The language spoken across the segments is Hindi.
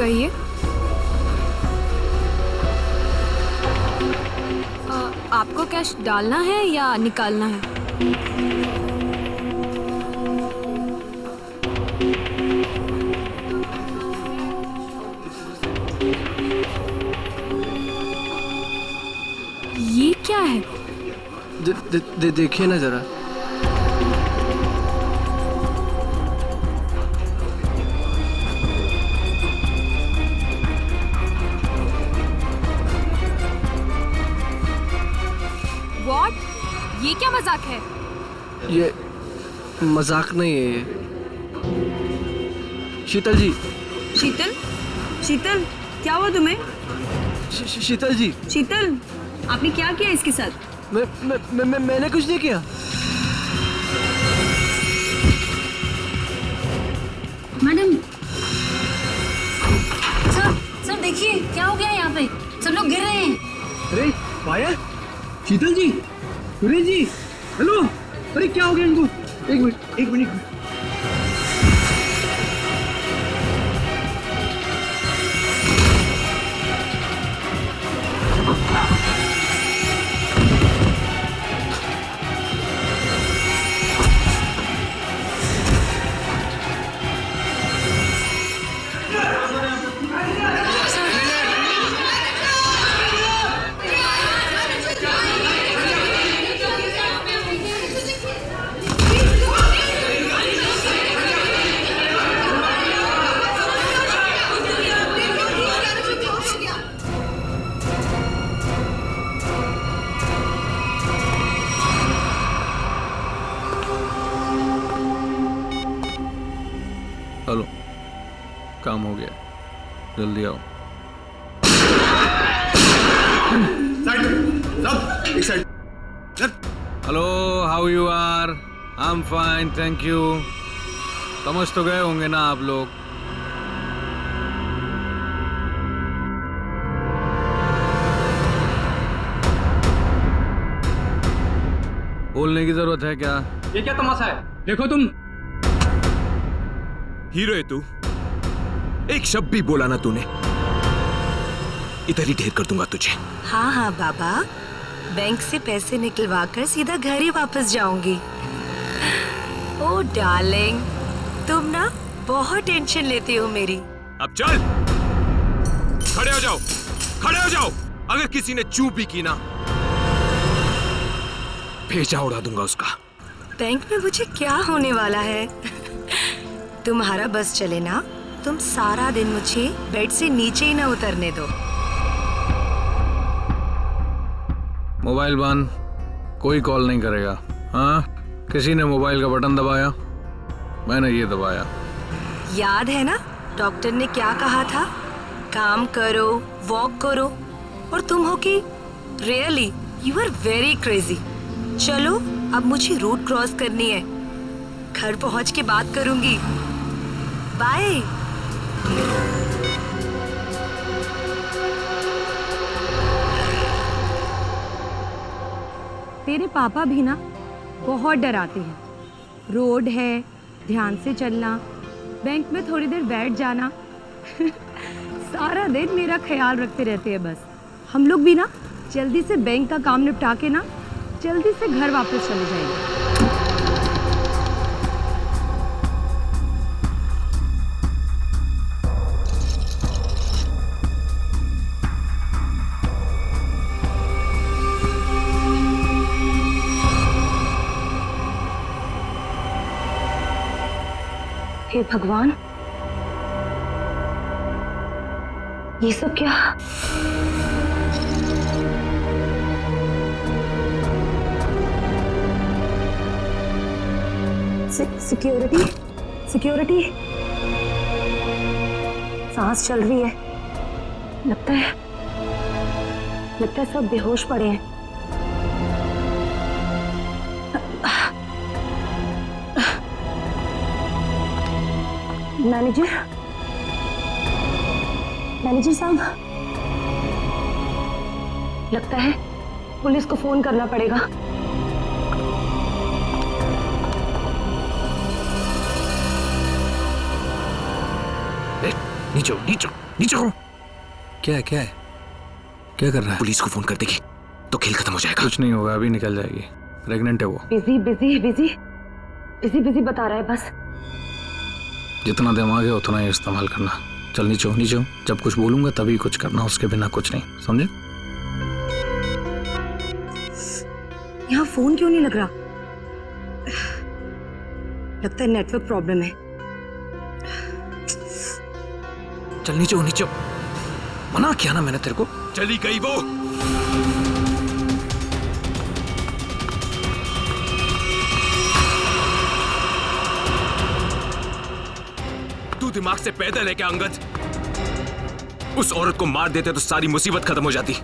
कहिए। आपको कैश डालना है या निकालना है? ये क्या है? देखिए ना जरा। What? ये क्या मजाक है? ये मजाक नहीं है ये। शीतल जी। शीतल? शीतल, क्या हुआ तुम्हें? शीतल जी। शीतल, आपने क्या किया इसके साथ? मैंने कुछ नहीं किया। मैडम, सर देखिए क्या हो गया यहाँ पे, सब लोग गिर रहे हैं। अरे पायल, शीतल जी, सुरेश जी, हेलो। अरे क्या हो गया इनको? एक मिनट। हेलो, काम हो गया, जल्दी आओ। Hello, how you are? I am fine, thank you. समझ तो गए होंगे ना आप लोग। बोलने की जरूरत है क्या? ये क्या तमाशा है? देखो तुम हीरो है तू। एक शब्द भी बोला ना तूने, इधर ही ढेर कर दूंगा तुझे। हाँ हाँ बाबा, बैंक से पैसे निकलवा कर सीधा घर ही वापस जाऊंगी। ओ डार्लिंग, तुम ना बहुत टेंशन लेती हो मेरी। अब चल, खड़े हो जाओ, खड़े हो जाओ। अगर किसी ने चूप भी की ना, भेजा उड़ा दूंगा उसका। बैंक में मुझे क्या होने वाला है? तुम्हारा बस चले ना, तुम सारा दिन मुझे बेड से नीचे ही ना उतरने दो। मोबाइल बंद, कोई कॉल नहीं करेगा। हाँ, किसी ने मोबाइल का बटन दबाया? मैंने ये दबाया। याद है ना डॉक्टर ने क्या कहा था? काम करो, वॉक करो। और तुम हो कि really you are very crazy. चलो अब मुझे रोड क्रॉस करनी है, घर पहुंच के बात करूंगी। बाय। तेरे पापा भी ना बहुत डराते हैं। रोड है, ध्यान से चलना, बैंक में थोड़ी देर बैठ जाना। सारा दिन मेरा ख्याल रखते रहते हैं बस। हम लोग भी ना जल्दी से बैंक का काम निपटा के ना जल्दी से घर वापस चले जाएंगे। हे भगवान, ये सब क्या? Security, security. सांस चल रही है। लगता है सब बेहोश पड़े हैं। मैनेजर साहब, लगता है पुलिस को फोन करना पड़ेगा। नीचे नीचे नीचे हो। क्या है क्या है, क्या कर रहा है? पुलिस को फोन कर देगी तो खेल खत्म हो जाएगा। कुछ नहीं होगा, अभी निकल जाएगी। प्रेग्नेंट है वो। Busy busy busy busy busy बता रहा है बस। जितना दिमाग है उतना ही इस्तेमाल करना। चल नीचे हो, नीचे हो। जब कुछ बोलूंगा तभी कुछ करना, उसके बिना कुछ नहीं, समझे? यहाँ फोन क्यों नहीं लग रहा? लगता है नेटवर्क प्रॉब्लम है। चल नीचे हो, नीचे हो। मना किया ना मैंने तेरे को। चली गई वो। तू दिमाग से पैदल है क्या अंगद? उस औरत को मार देते तो सारी मुसीबत खत्म हो जाती।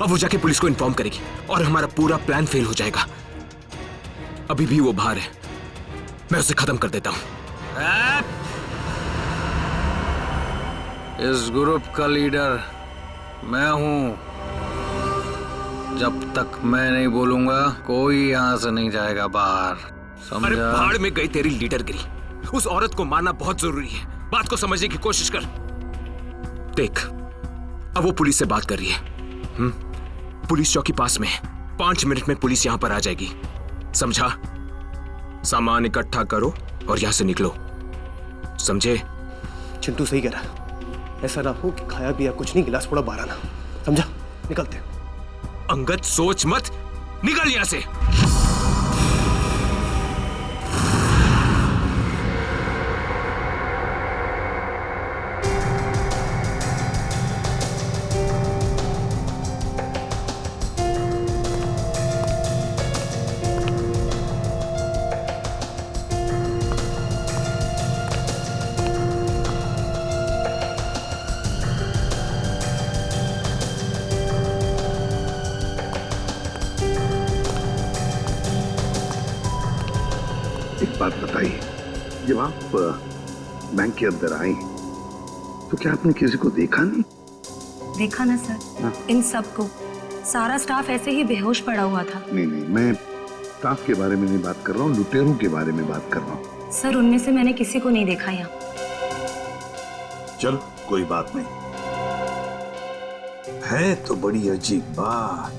अब वो जाके पुलिस को इन्फॉर्म करेगी और हमारा पूरा प्लान फेल हो जाएगा। अभी भी वो बाहर है, मैं उसे खत्म कर देता हूं। इस ग्रुप का लीडर मैं हूं। जब तक मैं नहीं बोलूंगा कोई यहां से नहीं जाएगा बाहर, समझा? अरे भाड़ में गई तेरी लीडरगिरी। उस औरत को मारना बहुत जरूरी है। बात को समझने की कोशिश कर। देख, अब वो पुलिस से बात कर रही है। पुलिस चौकी पास में है। 5 मिनट में पुलिस यहां पर आ जाएगी, समझा? सामान इकट्ठा करो और यहां से निकलो, समझे? चिंटू सही कह रहा है, ऐसा ना हो कि खाया पिया कुछ नहीं, गिलास थोड़ा बारह ना, समझा? निकलते हैं। अंगद सोच मत, निकल यहां से। एक बात बताइए, जब आप बैंक के अंदर आई तो क्या आपने किसी को देखा नहीं? देखा ना सर, इन सबको। सारा स्टाफ ऐसे ही बेहोश पड़ा हुआ था। नहीं नहीं, मैं स्टाफ के बारे में नहीं बात कर रहा हूँ, लुटेरों के बारे में बात कर रहा हूँ। सर, उनमें से मैंने किसी को नहीं देखा यहाँ। चलो कोई बात नहीं, है तो बड़ी अजीब बात।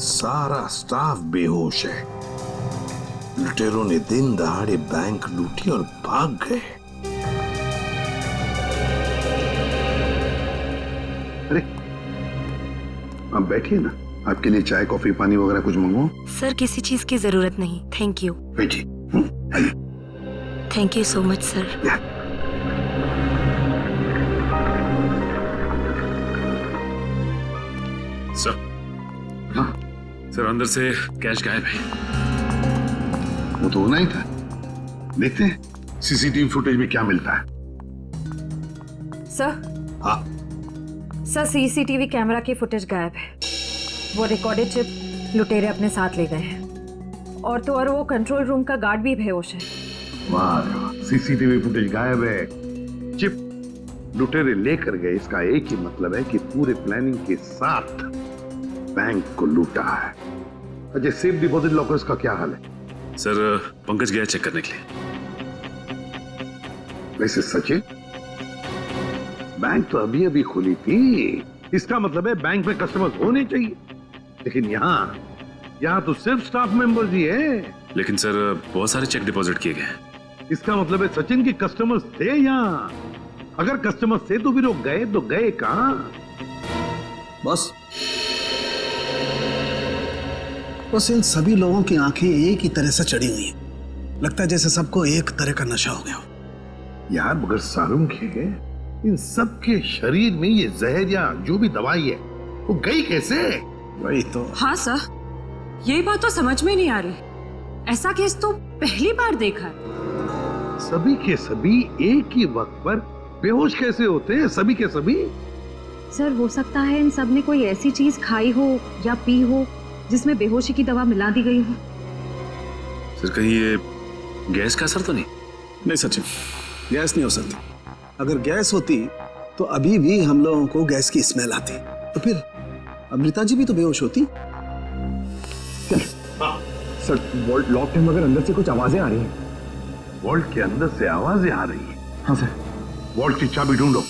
सारा स्टाफ बेहोश है। लुटेरों ने दिन दहाड़े बैंक लूटी और भाग गए। अरे आप बैठिए ना, आपके लिए चाय कॉफी पानी वगैरह कुछ मंगवाऊं? सर, किसी चीज की जरूरत नहीं, थैंक यू। बैठिए। Thank you so much sir. Sir, हाँ सर अंदर से कैश गायब है। वो तो होना ही था। देखते हैं सीसीटीवी फुटेज में क्या मिलता है। सर, हाँ सर सीसीटीवी कैमरा की फुटेज गायब है। वो रिकॉर्डेड चिप लुटेरे अपने साथ ले गए हैं और तो और वो कंट्रोल रूम का गार्ड भी बेहोश है। वाह, सीसीटीवी फुटेज गायब है, चिप लुटेरे लेकर गए। इसका एक ही मतलब है कि पूरे प्लानिंग के साथ बैंक को लूटा है। अच्छा, सेफ डिपॉजिट लॉकर्स का क्या हाल है? सर पंकज गया चेक करने के लिए। वैसे सचिन, बैंक तो अभी अभी खुली थी, इसका मतलब है बैंक में कस्टमर्स होने चाहिए, लेकिन यहाँ तो सिर्फ स्टाफ मेंबर्स ही है। लेकिन सर बहुत सारे चेक डिपॉजिट किए गए हैं। इसका मतलब है सचिन के कस्टमर्स थे यहाँ। अगर कस्टमर्स थे तो भी लोग गए तो गए कहां? बस इन सभी लोगों की आंखें एक ही तरह से चढ़ी हुई हैं। लगता है जैसे सबको एक तरह का नशा हो गया हो। यार मगर सारुंग है, इन सब के शरीर में ये जहर या जो भी दवाई है वो गई कैसे? वही तो। हाँ सर, यही बात तो समझ में नहीं आ रही। ऐसा केस तो पहली बार देखा है। सभी के सभी एक ही वक्त पर बेहोश कैसे होते हैं? सभी के सभी। सर, हो सकता है इन सब ने कोई ऐसी चीज खाई हो या पी हो जिसमें बेहोशी की दवा मिला दी गई हो। सर कहीं ये गैस का असर तो नहीं? नहीं सचिन, गैस नहीं हो सकती। अगर गैस होती तो अभी भी हम लोगों को गैस की स्मेल आती, तो फिर अमृता जी भी तो बेहोश होती। सर, वॉल्ट लॉक है मगर अंदर से कुछ आवाजें आ रही हैं। वॉल्ट के अंदर से आवाजें आ रही हैं? हाँ सर। वॉल्ट की चाबी ढूंढो।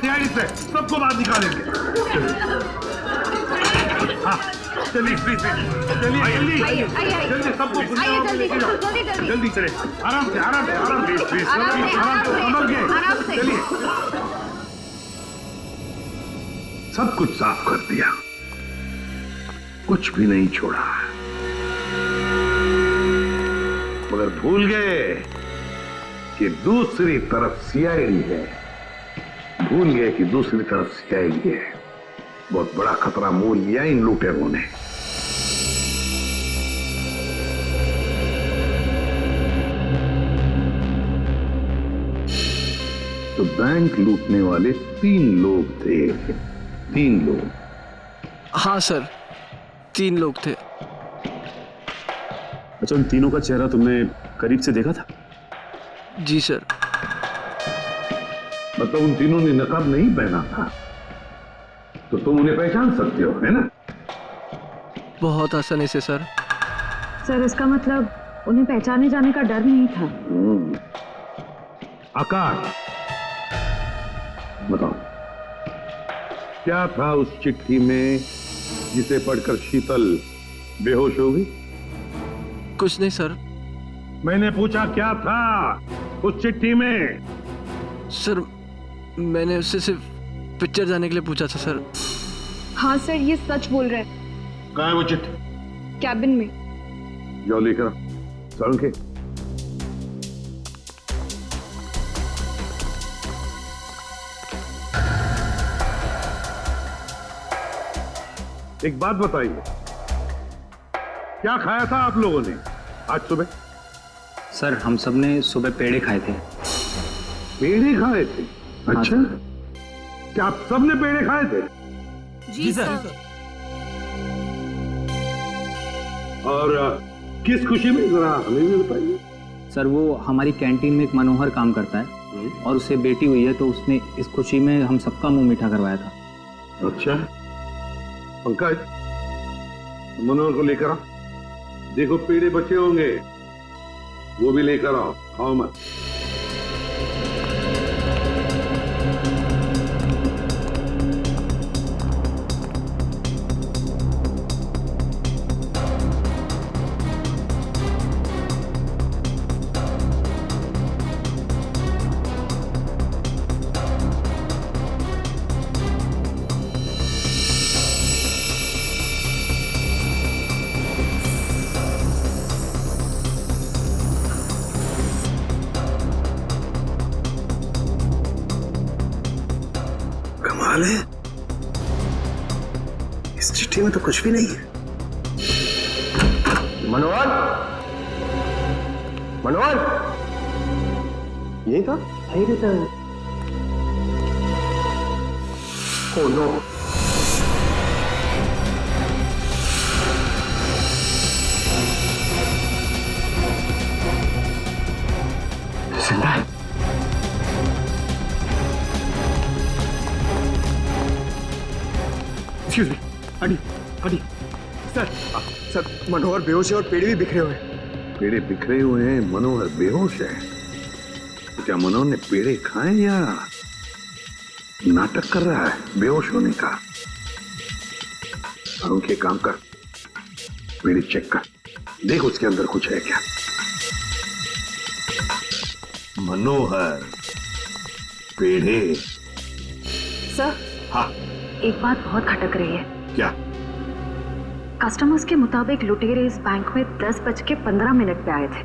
सीआईडी से सबको बाहर निकालेंगे। हाँ, चलिए प्लीज, चलिए जल्दी जल्दी, सबको जल्दी चले, आराम से आराम से आराम से, प्लीज आराम से, संभल के चलिए। सब कुछ साफ कर दिया, कुछ भी नहीं छोड़ा, मगर भूल गए कि दूसरी तरफ सीआईडी है। भूल गए कि दूसरी तरफ सीआईडी है। बहुत बड़ा खतरा मोल लिया इन लुटेरों ने। तो बैंक लूटने वाले 3 लोग थे। 3 लोग। हाँ सर, 3 लोग थे। अच्छा, उन तीनों का चेहरा तुमने करीब से देखा था? जी सर। मतलब उन तीनों ने नकाब नहीं पहना था, तो तुम उन्हें पहचान सकते हो, है ना? बहुत आसानी से सर। सर इसका मतलब उन्हें पहचाने जाने का डर नहीं था। आकाश, बताओ क्या था उस चिट्ठी में जिसे पढ़कर शीतल बेहोश हो गई? कुछ नहीं सर। मैंने पूछा क्या था उस चिट्ठी में? सर मैंने उससे सिर्फ पिक्चर जाने के लिए पूछा था सर। हाँ सर, ये सच बोल रहे हैं। कहाँ है वो चिट्ठी? कैबिन में। जाओ लेकर के। एक बात बताइए, क्या खाया था आप लोगों ने आज सुबह? सर हम सब ने सुबह पेड़े खाए थे। पेड़े खाए थे? अच्छा, क्या आप सब ने पेड़े खाए थे? जी सर। और किस खुशी में, जरा हमें भी बताइए। सर वो हमारी कैंटीन में एक मनोहर काम करता है और उसे बेटी हुई है, तो उसने इस खुशी में हम सबका मुंह मीठा करवाया था। अच्छा, पंकज मनोहर को लेकर आओ। देखो पेड़े बचे होंगे, वो भी लेकर आओ, खाओ मत। कमाल है, इस चिट्ठी में तो कुछ भी नहीं है। मनोहर, मनोहर, ये था? Oh no. जिंदा है। Excuse me, aunty sir Manohar बेहोश है और पेड़ भी बिखरे हुए हैं। पेड़े बिखरे हुए हैं, मनोहर बेहोश है। तो क्या मनोहर ने पेड़े खाए या नाटक कर रहा है बेहोश होने का? और उनके काम कर, पेड़े चेक कर, देख उसके अंदर कुछ है क्या। मनोहर, पेड़े। सर हाँ, एक बात बहुत खटक रही है। क्या? कस्टमर्स के मुताबिक लुटेरे इस बैंक में 10:15 पे आए थे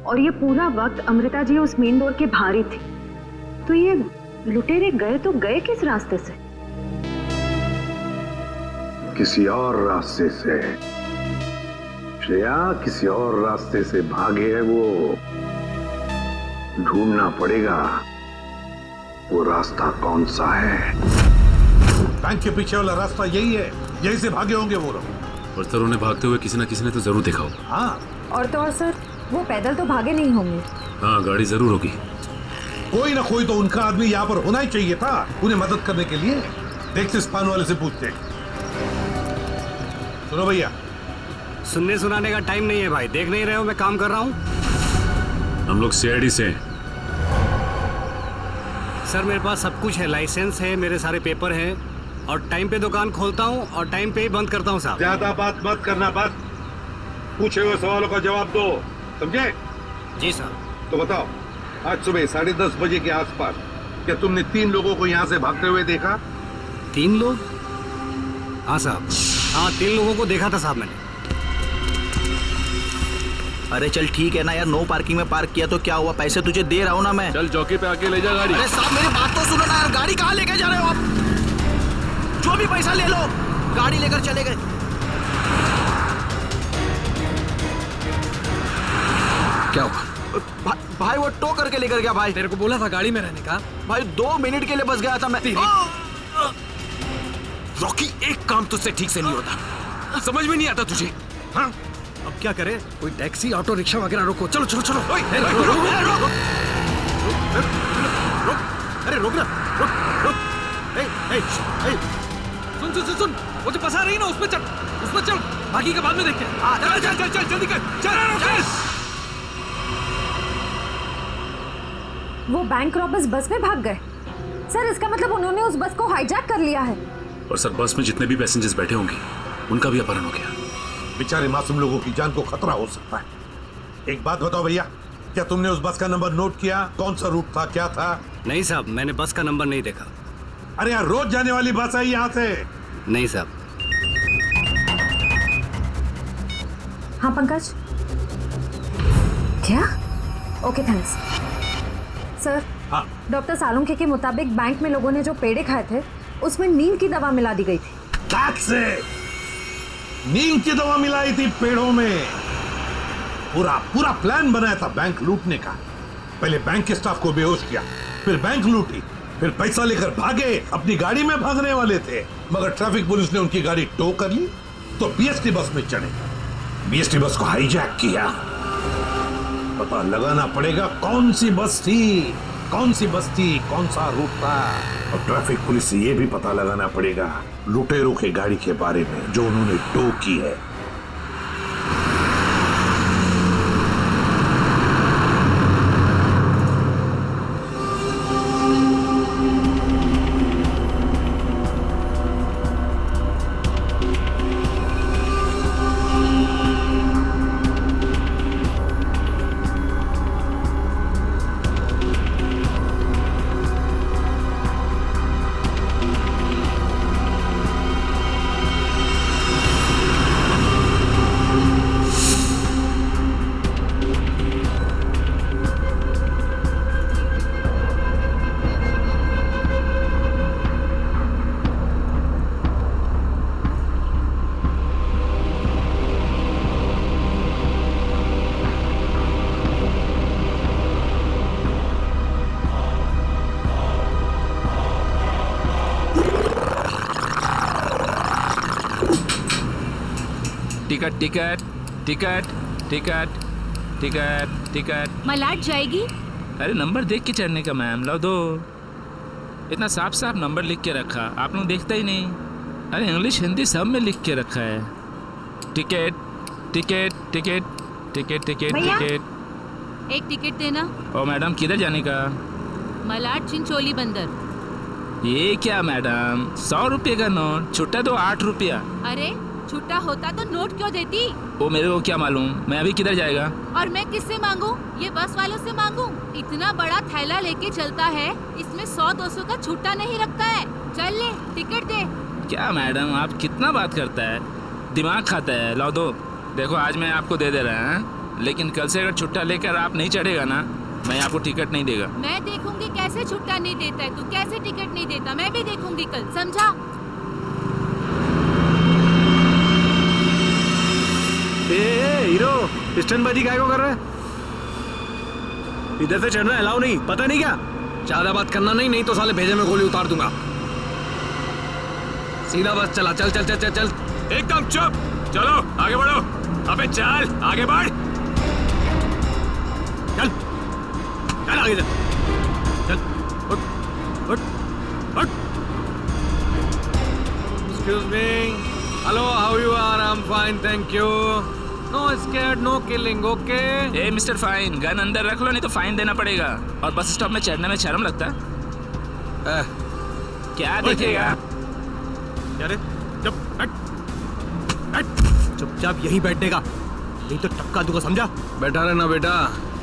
और ये पूरा वक्त अमृता जी उस मेन डोर के बाहर ही थी। तो ये लुटेरे गए तो गए किस रास्ते से? किसी और रास्ते से श्रेया, किसी और रास्ते से भागे है वो। ढूंढना पड़ेगा वो रास्ता कौन सा है। बैंक के पीछे वाला रास्ता यही है, यही से भागे होंगे वो लोग। और सर उन्हें भागते हुए किसी न किसी ने तो जरूर देखा होगा। हाँ, और तो और सर वो पैदल तो भागे नहीं होंगे। हाँ, गाड़ी जरूर होगी। कोई ना कोई तो उनका आदमी यहाँ पर होना ही चाहिए था उन्हें मदद करने के लिए। देखते इस पान वाले से पूछते। सुनो भैया, सुनने सुनाने का टाइम नहीं है भाई। देख नहीं रहे हो मैं काम कर रहा हूँ। हम लोग सीआईडी से हैं। सर मेरे पास सब कुछ है, लाइसेंस है, मेरे सारे पेपर हैं और टाइम पे दुकान खोलता हूँ और टाइम पे ही बंद करता हूँ साहब। ज्यादा बात मत करना, बस पूछे हुए सवालों का जवाब दो, समझे? जी साहब। तो बताओ, आज सुबह 10:30 बजे के आसपास क्या तुमने 3 लोगों को यहाँ से भागते हुए देखा? 3 लोग? हाँ साहब, हाँ 3 लोगों को देखा था साहब मैंने। अरे चल ठीक है ना यार, नो पार्किंग में पार्क किया तो क्या हुआ, पैसे तुझे दे रहा हूँ ना मैं। चल चौकी पे आके ले जा गाड़ी। अरे साहब मेरी बात तो सुनो ना यार, गाड़ी कहाँ लेके जा रहे हो आप? जो भी पैसा ले लो, गाड़ी लेकर चले गए। क्या हुआ? भाई वो टो करके लेकर गया भाई। तेरे को बोला था गाड़ी में रहने का। भाई 2 मिनट के लिए बस गया था मैं। रॉकी, एक काम तुझसे ठीक से नहीं होता, समझ में नहीं आता तुझे? हाँ अब क्या करें? कोई टैक्सी ऑटो रिक्शा वगैरह रोको। चलो चलो चलो। अरे रोक ना, रुक। सुन सुन सुन सुन, वो जो बस आ रही है ना उसमें चल, उसमें चल, बाकी का बाद में देखते हैं। चल चल चल चल जल्दी कर, चल। वो बैंक रॉबर्स बस में भाग गए। सर इसका मतलब उन्होंने उस बस को हाईजैक कर लिया है। और सर बस में जितने भी पैसेंजर्स बैठे होंगे उनका भी अपहरण हो गया। बेचारे मासूम लोगों की जान को खतरा हो सकता है। एक बात बताओ भैया, क्या तुमने उस बस का नंबर नोट किया? कौन सा रूट था, क्या था? नहीं साहब, मैंने बस का नंबर नहीं देखा। अरे यार, रोज जाने वाली बस है यहाँ से। नहीं साहब। हाँ पंकज। क्या? Okay thanks. सर, हाँ। डॉक्टर सालुंखे के मुताबिक बैंक में लोगों ने जो पेड़े खाए थे उसमें नीम की दवा मिला दी गई थी। नीम की दवा मिलाई थी पेड़ों में। पूरा प्लान बनाया था बैंक लूटने का। पहले बैंक के स्टाफ को बेहोश किया, फिर बैंक लूटी, फिर पैसा लेकर भागे। अपनी गाड़ी में भागने वाले थे, मगर ट्रैफिक पुलिस ने उनकी गाड़ी टो कर ली तो बीएसटी बस में चढ़े, बीएसटी बस को हाईजैक किया। पता लगाना पड़ेगा कौन सी बस थी, कौन सा रूट था। और ट्रैफिक पुलिस से यह भी पता लगाना पड़ेगा लुटेरों के गाड़ी के बारे में जो उन्होंने टो की है। Ticket ticket ticket ticket ticket ticket. मलाट जाएगी? अरे नंबर देख के चढ़ने का मैम, लो दो। इतना साफ साफ नंबर लिख के रखा, आप लोग देखता ही नहीं। अरे इंग्लिश हिंदी सब में लिख के रखा है। Ticket ticket ticket ticket ticket ticket. एक टिकट देना। ओ मैडम, किधर जाने का? मलाट चिंचोली बंदर। ये क्या मैडम, 100 रुपये का नोट, छुट्टा तो 8 रुपया। अरे छुट्टा होता तो नोट क्यों देती? वो मेरे को क्या मालूम, मैं अभी किधर जाएगा? और मैं किससे मांगू? ये बस वालों से मांगू? इतना बड़ा थैला लेके चलता है, इसमें 100-200 का छुट्टा नहीं रखता है। चल ले, टिकट दे। क्या मैडम, आप कितना बात करता है, दिमाग खाता है। लो दो। देखो आज मैं आपको दे दे रहा है, लेकिन कल से अगर छुट्टा लेकर आप नहीं चढ़ेगा ना, मैं आपको टिकट नहीं देगा। मैं देखूंगी कैसे छुट्टा नहीं देता है, तू कैसे टिकट नहीं देता, मैं भी देखूंगी कल, समझा? हीरो, स्टंटबाजी काहे को कर रहा है? इधर से चढ़ना अलाउ नहीं, पता नहीं क्या? ज्यादा बात करना नहीं तो साले भेजे में गोली उतार दूंगा। सीधा बस चला, चल चल चल चल चल। एकदम चुप, चलो आगे बढ़ो। अबे चल आगे बढ़, चल चल आगे चल, चल उठ उठ उठ। Excuse me. Hello, how you are? I'm fine, thank you. No scared, no killing, okay? A mister fine, gun अंदर रख लो नहीं तो फाइन देना पड़ेगा। और बस स्टॉप में चढ़ने में शर्म लगता है? क्या देखेगा? अरे चुपचाप यहीं बैठने का, नहीं तो टपका दूंगा, समझा? बैठा रहना बेटा,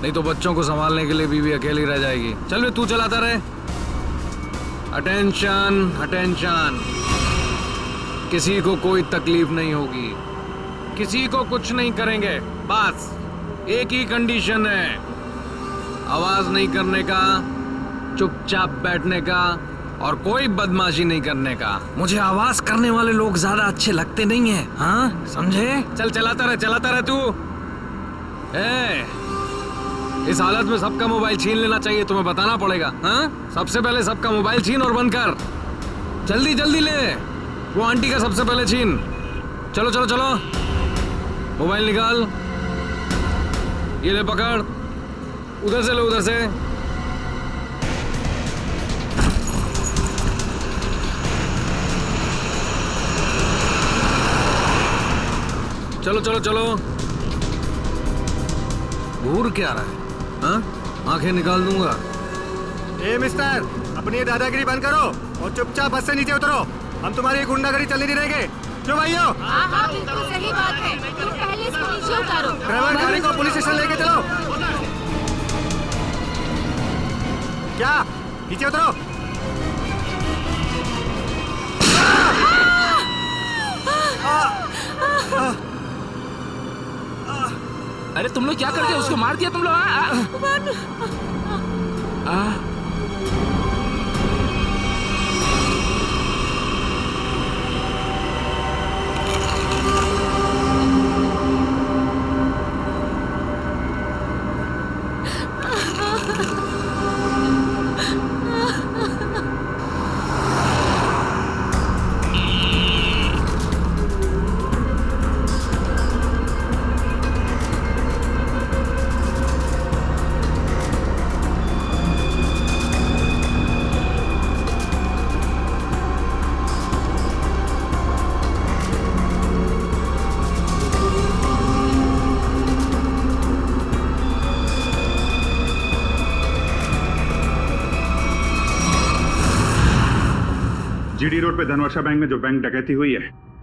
नहीं तो बच्चों को संभालने के लिए बीवी अकेली रह जाएगी। चल बे, तू चलाता रहे। अटेंशन अटेंशन, किसी को कोई तकलीफ नहीं होगी, किसी को कुछ नहीं करेंगे। बस एक ही कंडीशन है, आवाज नहीं करने का, चुपचाप बैठने का और कोई बदमाशी नहीं करने का। मुझे आवाज करने वाले लोग ज्यादा अच्छे लगते नहीं हैं, हाँ समझे? चल चलाता रहे तू। इस हालत में सबका मोबाइल छीन लेना चाहिए, तुम्हें बताना पड़ेगा। हाँ, सबसे पहले सबका मोबाइल छीन और बंद कर। जल्दी जल्दी ले, वो आंटी का सबसे पहले छीन। चलो चलो चलो, मोबाइल निकाल, ये ले पकड़, उधर से ले, उधर से। चलो चलो चलो। घूर क्या रहा है? हाँ, आंखें निकाल दूंगा। ए मिस्टर, अपनी दादागिरी बंद करो और चुपचाप बस से नीचे उतरो। हम तुम्हारी गुंडागर्दी चलने नहीं देंगे। क्यों भाइयों? हाँ, बिल्कुल सही बात है। तुम पहले इसको नीचे उतारो। ड्राइवर, गाड़ी को पुलिस स्टेशन लेके चलो। क्या? नीचे उतरो। अरे तुम लोग क्या करते हो? उसको मार दिया तुम लोग? जीडी रोड पे धनवर्षा बैंक में जो बैंक डकैती हुई है,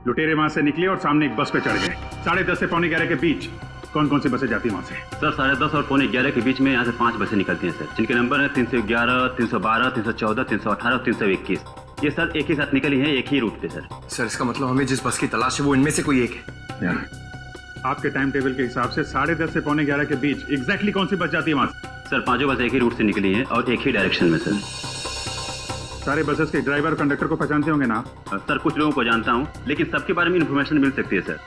लुटेरे वहां से निकले और सामने एक बस पे चढ़ गए। 10:30 से 11:45 के बीच कौन कौन सी बसें जाती है वहां से? सर 10:30 और 11:45 के बीच में यहाँ से 5 बसें निकलती हैं सर, जिनके नंबर है 311, 312, 314, 318 और 321। ये सर एक ही साथ निकली है, एक ही रूट पे सर। सर इसका मतलब हमें जिस बस की तलाश है वो इनमें से कोई एक है। आपके टाइम टेबल के हिसाब से 10:30 से 11:45 के बीच एग्जैक्टली कौन सी बस जाती है वहां से? सर पांचों बस एक ही रूट से निकली हैं और एक ही डायरेक्शन में सर। सारे बसेस के ड्राइवर और कंडक्टर को पहचानते होंगे ना? सर कुछ लोगों को जानता हूँ, लेकिन सबके बारे में इन्फॉर्मेशन मिल सकती है सर।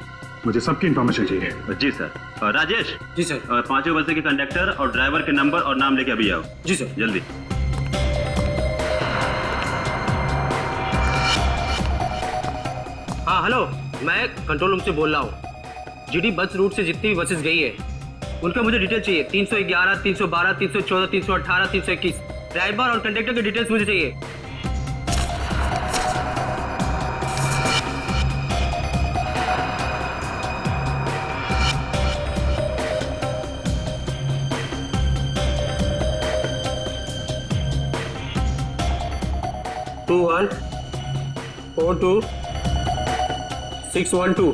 मुझे सबकी इन्फॉर्मेशन चाहिए। जी सर। राजेश। जी सर। पांचों बसों के कंडक्टर और ड्राइवर के नंबर और नाम लेके अभी आओ। जी सर। जल्दी। हाँ हेलो, मैं कंट्रोल रूम से बोल रहा हूँ। जीडी बस रूट से जितनी भी बसेस गई है उनका मुझे डिटेल चाहिए। 311, 312, 314, 318, 321 ड्राइवर और कंडक्टर की डिटेल्स मुझे चाहिए। टू 1 4 2 6 1 2।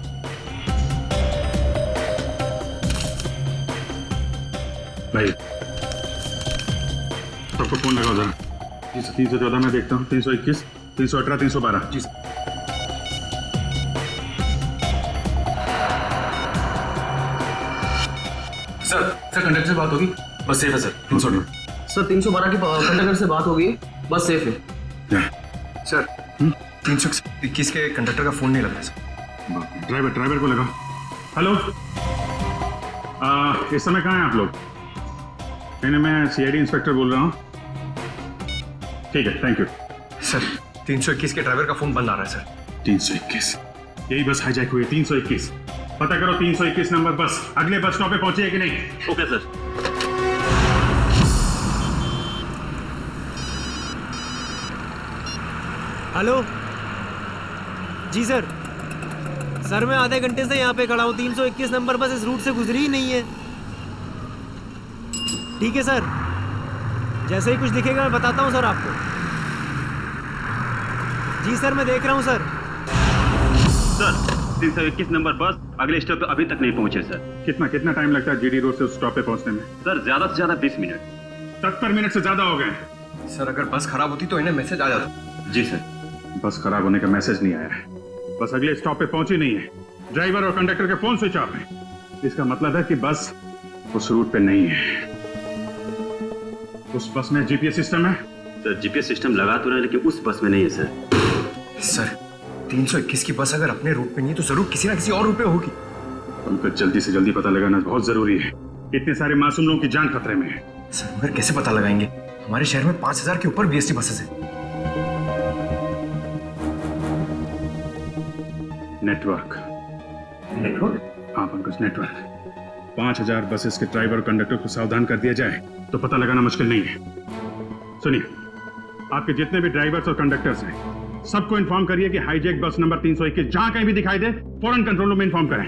भाई सबको फोन लगाओ जरा। जी सर। 314 में देखता हूँ, 321, 318, 312। जी सर। सर कंडक्टर से बात होगी, बस सेफ है सर। 318 सर, 312 की कंडक्टर से बात होगी, बस सेफ है सर। 321 के कंडक्टर का फोन नहीं लग रहा सर। ड्राइवर को लगाओ। हेलो, इस समय कहाँ हैं आप लोग? नहीं, मैं सीआईडी इंस्पेक्टर बोल रहा हूँ। ठीक है, थैंक यू सर। 321 के ड्राइवर का फोन बंद आ रहा है सर। 321, यही बस हाईजैक हुई है। 321 पता करो, 321 नंबर बस अगले बस स्टॉप पे पहुंची है कि नहीं? Okay sir. हेलो जी सर। सर मैं आधे घंटे से यहाँ पे खड़ा हूँ, 321 नंबर बस इस रूट से गुजरी ही नहीं है। ठीक है सर, जैसे ही कुछ दिखेगा मैं बताता हूँ सर आपको। जी सर, मैं देख रहा हूँ सर। सर 321 नंबर बस अगले स्टॉप पे अभी तक नहीं पहुंचे सर। कितना टाइम लगता है जीडी रोड से उस स्टॉप पे पहुंचने में? सर ज्यादा से ज्यादा 20 मिनट। 70 मिनट से ज्यादा हो गए। सर अगर बस खराब होती तो इन्हें मैसेज आ जाता। जी सर। बस खराब होने का मैसेज नहीं आया है, बस अगले स्टॉप पे पहुंची नहीं है। ड्राइवर और कंडक्टर के फोन स्विच ऑफ है। इसका मतलब है कि बस उस रूट पे नहीं है। उस बस में जीपीएस सिस्टम है? सर जीपीएस सिस्टम लगा तो रहा है लेकिन उस बस में नहीं है सर। सर 321 की बस अगर अपने रूट पे नहीं है तो जरूर किसी ना किसी और रूट पे होगी। उनको जल्दी से जल्दी पता लगाना बहुत जरूरी है। इतने सारे मासूम लोगों की जान खतरे में है। सर मगर कैसे पता लगाएंगे? हमारे शहर में 5000 के ऊपर बीएसटी बसेस हैं। नेटवर्क। हाँ पंकज, नेटवर्क। 5000 बसेस के ड्राइवर और कंडक्टर को सावधान कर दिया जाए तो पता लगाना मुश्किल नहीं है। सुनिए, आपके जितने भी ड्राइवर्स और कंडक्टर्स हैं, सबको इन्फॉर्म करिए कि हाईजैक बस नंबर 321 जहां कहीं भी दिखाई दे फौरन कंट्रोल रूम में इन्फॉर्म करें।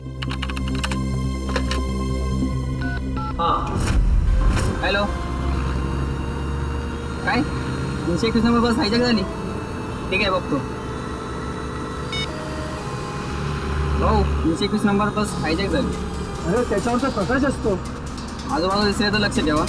हाँ हॅलो, काय 321 नंबर बस हायजॅक झाली? ठीक आहे बघतो भाऊ, 321 नंबर बस हायजॅक झाली। अरे त्याच्यावर तर प्रकाश असतो, आजूबाजूला दिसले तर लक्ष ठेवा।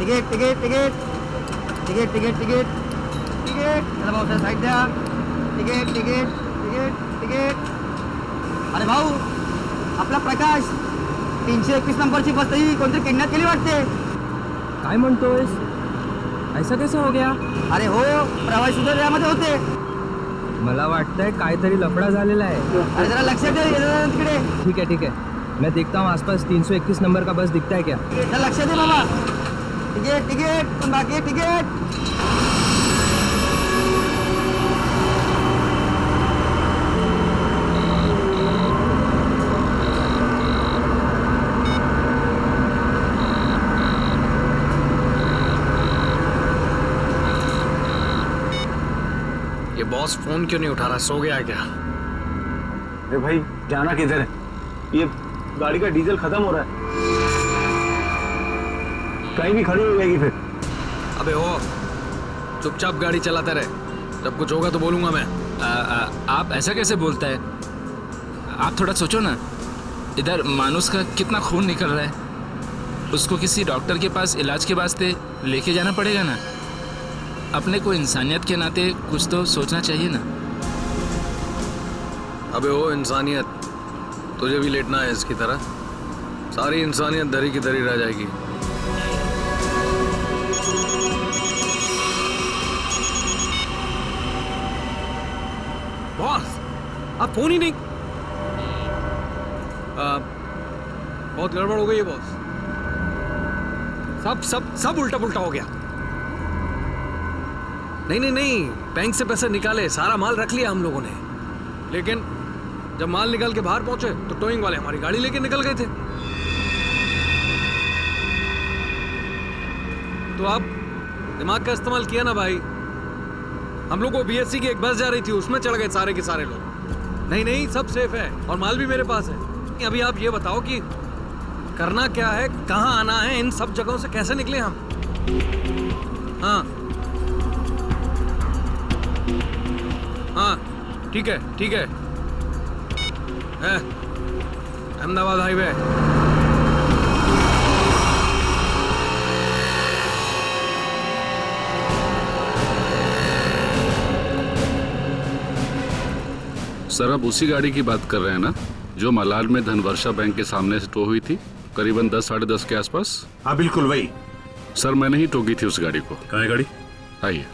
Ticket ticket ticket ticket ticket ticket ticket चला भाऊ, साईड द्या। Ticket ticket ticket ticket. अरे भाऊ, आपला प्रकाश 321 नंबरची बस तरी कोणतरी किडनॅप केली वाटते। काय म्हणतोयस? ऐसा कैसा हो गया? अरे हो, प्रवासी सुद्धा त्यामध्ये होते। मला वाटतंय काहीतरी लफडा झालेला आहे। अरे जरा लक्षात दे तिकडे। ठीक है ठीक है, मैं देखता हूँ आसपास 321 नंबर का बस दिखता है क्या। लक्षात दे बाबा। टिकट टिकट पण बाकी टिकट। ये बॉस फोन क्यों नहीं उठा रहा? सो गया है क्या? अरे भाई, जाना किधर है? ये गाड़ी का डीजल खत्म हो रहा है, कहीं भी खड़ी हो जाएगी फिर। अबे हो, चुपचाप गाड़ी चलाते रहे, जब कुछ होगा तो बोलूंगा मैं। आप ऐसा कैसे बोलता है? आप थोड़ा सोचो ना, इधर मानुस का कितना खून निकल रहा है, उसको किसी डॉक्टर के पास इलाज के वास्ते लेके जाना पड़ेगा ना। अपने को इंसानियत के नाते कुछ तो सोचना चाहिए ना। अबे ओ इंसानियत, तुझे भी लेटना है इसकी तरह? सारी इंसानियत दरी की दरी रह जाएगी। बॉस, आप फोन ही नहीं। बहुत गड़बड़ हो गई है बॉस। सब सब सब उल्टा पुल्टा हो गया। नहीं, बैंक से पैसे निकाले, सारा माल रख लिया हम लोगों ने, लेकिन जब माल निकाल के बाहर पहुंचे तो टोइंग वाले हमारी गाड़ी लेके निकल गए थे। तो आप दिमाग का इस्तेमाल किया ना भाई। हम लोग को बीएससी की एक बस जा रही थी, उसमें चढ़ गए सारे के सारे लोग। नहीं, सब सेफ है और माल भी मेरे पास है। अभी आप ये बताओ कि करना क्या है, कहाँ आना है, इन सब जगहों से कैसे निकले हम? हाँ, ठीक है अहमदाबाद हाईवे। सर आप उसी गाड़ी की बात कर रहे हैं ना जो मलाड में धनवर्षा बैंक के सामने से टो हुई थी करीबन 10 साढ़े 10 के आसपास? हाँ बिल्कुल वही। सर मैंने ही टोकी थी उस गाड़ी को। कहाँ है गाड़ी? आइए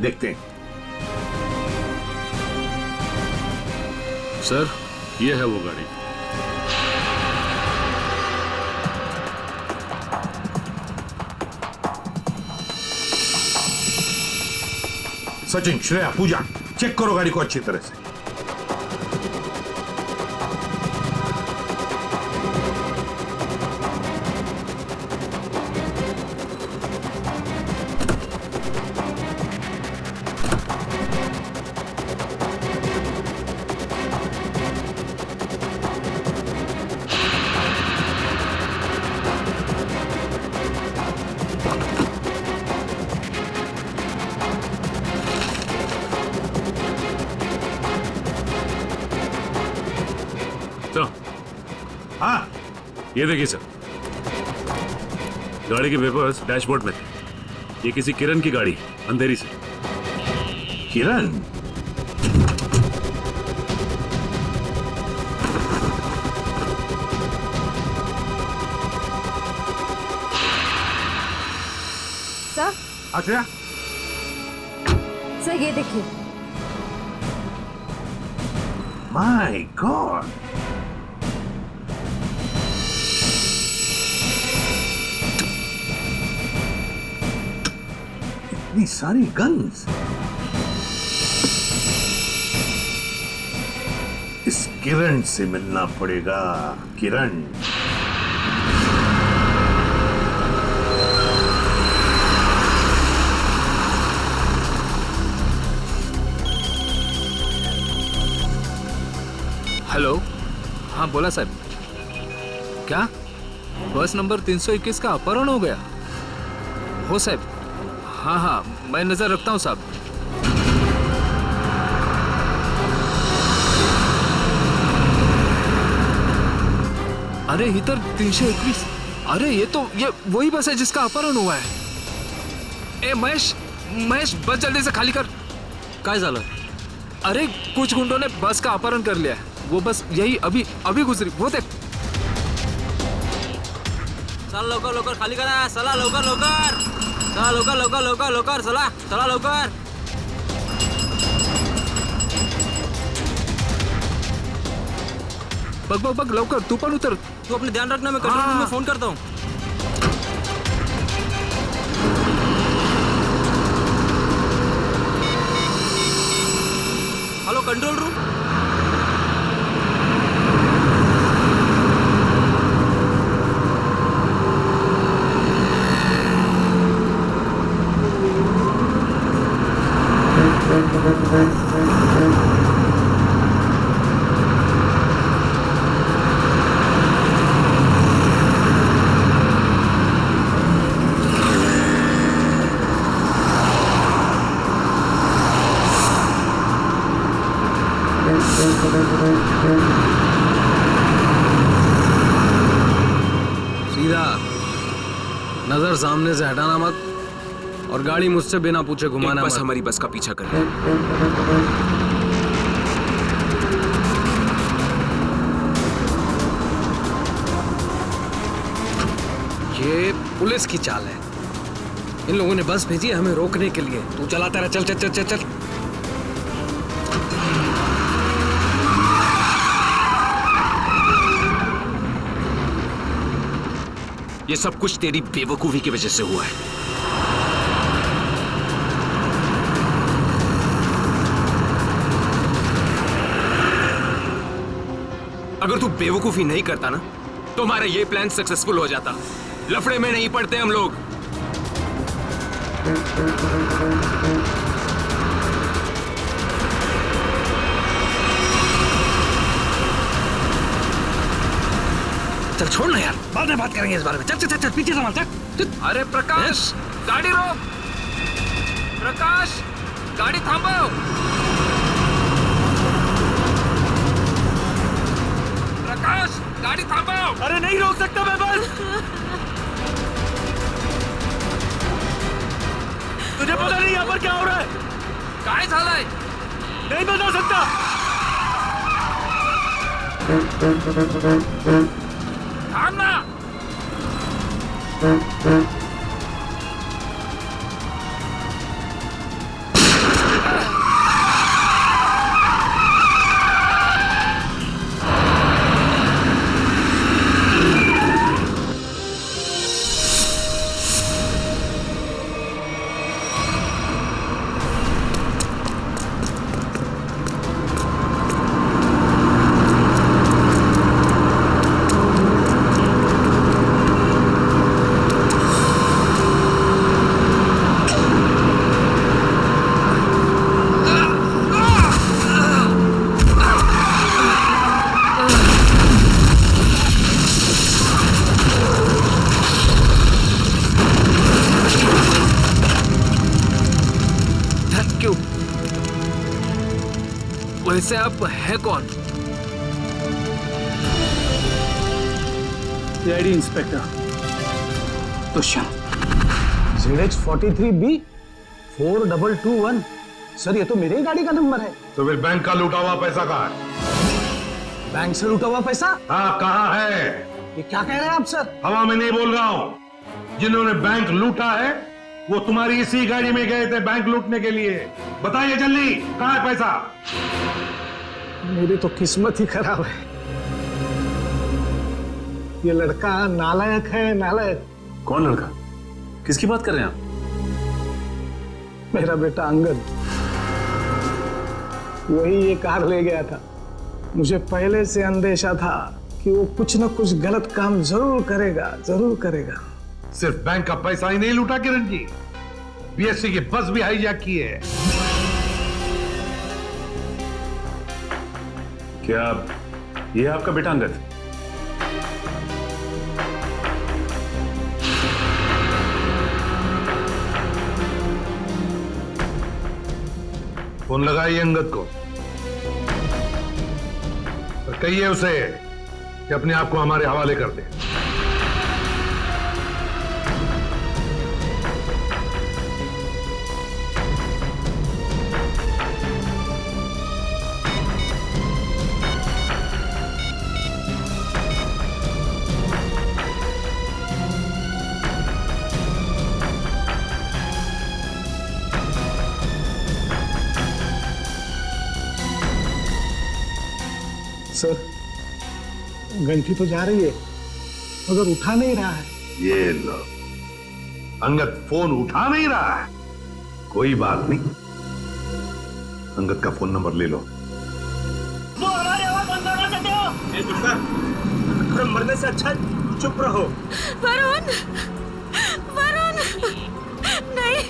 देखते हैं। सर ये है वो गाड़ी। सचिन, श्रेया, पूजा, चेक करो गाड़ी को अच्छी तरह से। ये देखिए सर, गाड़ी के पेपर्स डैशबोर्ड में थे। ये किसी किरण की गाड़ी, अंधेरी से। किरण? सर अच्छा, सर ये देखिए। माय गॉड, इतनी सारी गन्स। इस किरण से मिलना पड़ेगा। किरण, हेलो, हाँ बोला साहब। क्या बस नंबर 321 का अपहरण हो गया? हो साहब, हाँ हाँ मैं नजर रखता हूँ साहब। अरे इधर 321। अरे ये वही बस है जिसका अपहरण हुआ है। ए महेश, महेश बस जल्दी से खाली कर। काय झालं? अरे कुछ गुंडों ने बस का अपहरण कर लिया है। वो बस यही अभी गुजरी। वो देख। चला लवकर लवकर खाली करा। चला लवकर लवकर, चला लवकर लवकर लवकर लवकर, चला चला लवकर। बघ बघ बघ लवकर, तू पण उतर। तू अपने ध्यान रखना, मैं कंट्रोल रूम में फोन करता हूँ। Hello control room. सीधा नजर सामने से हटाना मत, और गाड़ी मुझसे बिना पूछे घुमाना बस मत। हमारी बस का पीछा कर रही है। ये पुलिस की चाल है। इन लोगों ने बस भेजी है हमें रोकने के लिए। तू चलाता रहा, चल चल चल चल चल। ये सब कुछ तेरी बेवकूफी की वजह से हुआ है। अगर तू बेवकूफी नहीं करता ना, तो हमारा ये प्लान सक्सेसफुल हो जाता। लफड़े में नहीं पड़ते हम लोग। चल छोड़ ना यार, बाद में बात करेंगे इस बारे में। चल चल चल, चल पीछे संभाल, चल। अरे प्रकाश, गाड़ी रोक। प्रकाश, गाड़ी थांबव। प्रकाश, गाड़ी थांबव। अरे नहीं रोक सकता मैं बस। तुझे पता नहीं यहाँ पर क्या हो रहा है? काय झालंय? नहीं बता सकता। थांब ना। वैसे आप है कौन? CID inspector Dushyant. ZH43B 4221। Sir ये तो मेरे ही गाड़ी का नंबर है। तो फिर बैंक का लूटा हुआ पैसा कहाँ है? बैंक से लूटा हुआ पैसा? हाँ, कहाँ है? ये क्या कह रहे हैं आप सर? हवा में नहीं बोल रहा हूं। जिन्होंने बैंक लूटा है वो तुम्हारी इसी गाड़ी में गए थे बैंक लूटने के लिए। बताइए जल्दी, कहाँ है पैसा? मेरी तो किस्मत ही खराब है। ये लड़का नालायक है, नालायक। कौन लड़का? किसकी बात कर रहे हैं आप? मेरा बेटा अंगद, वही ये कार ले गया था। मुझे पहले से अंदेशा था कि वो कुछ न कुछ गलत काम जरूर करेगा, जरूर करेगा। सिर्फ बैंक का पैसा ही नहीं लूटा किरण जी, बीएससी की बस भी हाईजैक की है। क्या ये आपका बेटा अंगद? फोन लगाइए अंगद को और कहिए उसे कि अपने आप को हमारे हवाले कर दे। सर घंटी तो जा रही है मगर उठा नहीं रहा है। ये लो, अंगद फोन उठा नहीं रहा है। कोई बात नहीं, अंगद का फोन नंबर ले लो। वो हमारी आवाज बंद करना चाहते हो? मरने से अच्छा चुप रहो। वरुण, वरुण, नहीं,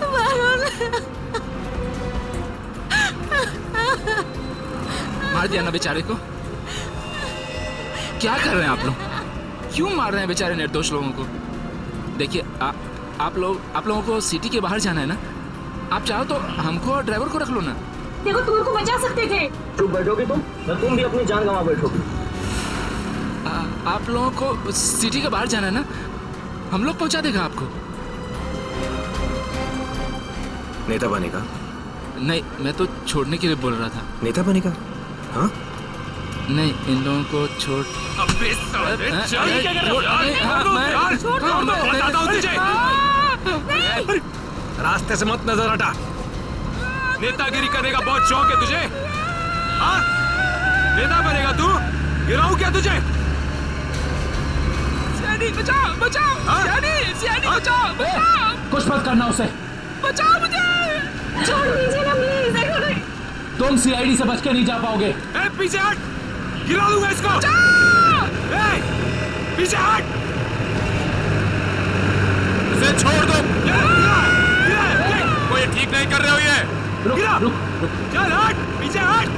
वरुण। मार दिया ना बेचारे को। क्या कर रहे हैं आप लोग? क्यों मार रहे हैं बेचारे निर्दोष लोगों को? देखिए आप लोगों को सिटी के बाहर जाना है ना, आप चाहो तो हमको और ड्राइवर को रख लो ना। देखो तुम उनको बचा सकते थे। चुप बैठोगे तुम भी अपनी जान गंवा बैठोगे। आप लोगों को सिटी के बाहर जाना है ना, हम लोग पहुंचा देगा आपको। नेता बनेगा? नहीं, मैं तो छोड़ने के लिए बोल रहा था। नेता बनेगा? हाँ? नहीं, इन लोगों को छोड़। अबे साले, चल क्या कर रहे हो? मैं बताता हूँ तुझे। रास्ते से मत नजर हटा। नेतागिरी करने का बहुत शौक है तुझे? हाँ? नेता बनेगा तू? गिराऊं क्या तुझे? सीआईडी बचाओ, बचाओ, सीआईडी बचाओ, बचाओ। कुछ मत करना उसे। बचाओ मुझे। छोड़ दीजिए ना प्लीज। तुम सीआईडी से बच के नहीं जा पाओगे। पीछे हट, गिरा दूंगा इसको। पीछे हट, इसे छोड़ दो। कोई ठीक नहीं कर रहे हो ये। रुक, चल हट, पीछे हट,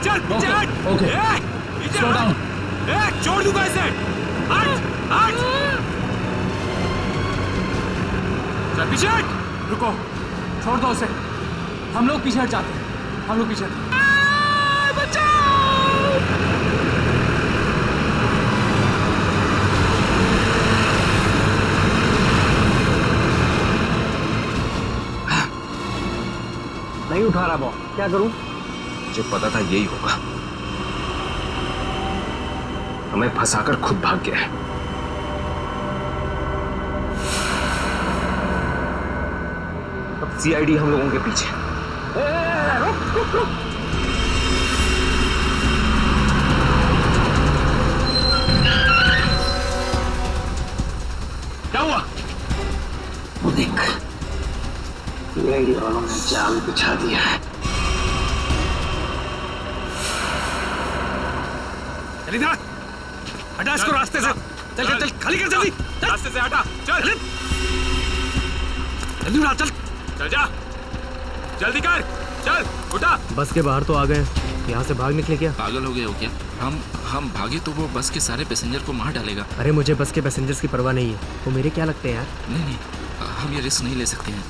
चल पीछे हट। Okay, slow down. छोड़ दूंगा इसे। हट, हट, चल पीछे हट। रुको, छोड़ दो उसे। हम लोग पीछे हट जाते हैं। हम लोग पीछे। नहीं उठा रहा बॉस, क्या करूं? मुझे पता था यही होगा। हमें फंसाकर खुद भाग गया है। अब सीआईडी हम लोगों के पीछे। रुक। क्या हुआ? वो देख, सीआईडी वालों ने जाल बिछा दिया है। चल इधर, हटा इसको रास्ते से। चल खाली कर जल्दी। रास्ते से हटा, चल जल्दी उठा, चल जा, जल्दी कर, चल उठा। बस के बाहर तो आ गए, यहाँ से भाग निकले क्या? पागल हो गए हो क्या? हम भागे तो वो बस के सारे पैसेंजर को मार डालेगा। अरे मुझे बस के पैसेंजर्स की परवाह नहीं है, वो मेरे क्या लगते हैं यार। नहीं, हम ये रिस्क नहीं ले सकते हैं।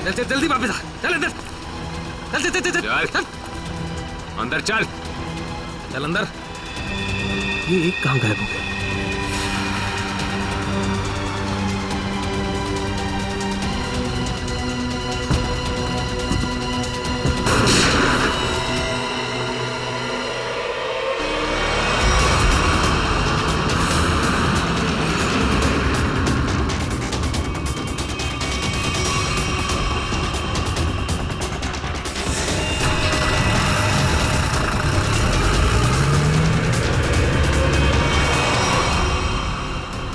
चल चल जल्दी वापस आ, चल अंदर, चल चल चल चल चल अंदर चल, चल अंदर। ये एक कहाँ गायब हो गया?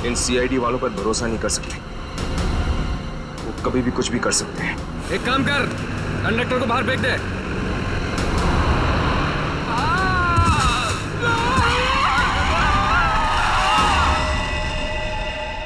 इन सीआईडी वालों पर भरोसा नहीं कर सकते, वो कभी भी कुछ भी कर सकते हैं। एक काम कर, कंडक्टर को बाहर फेंक दे।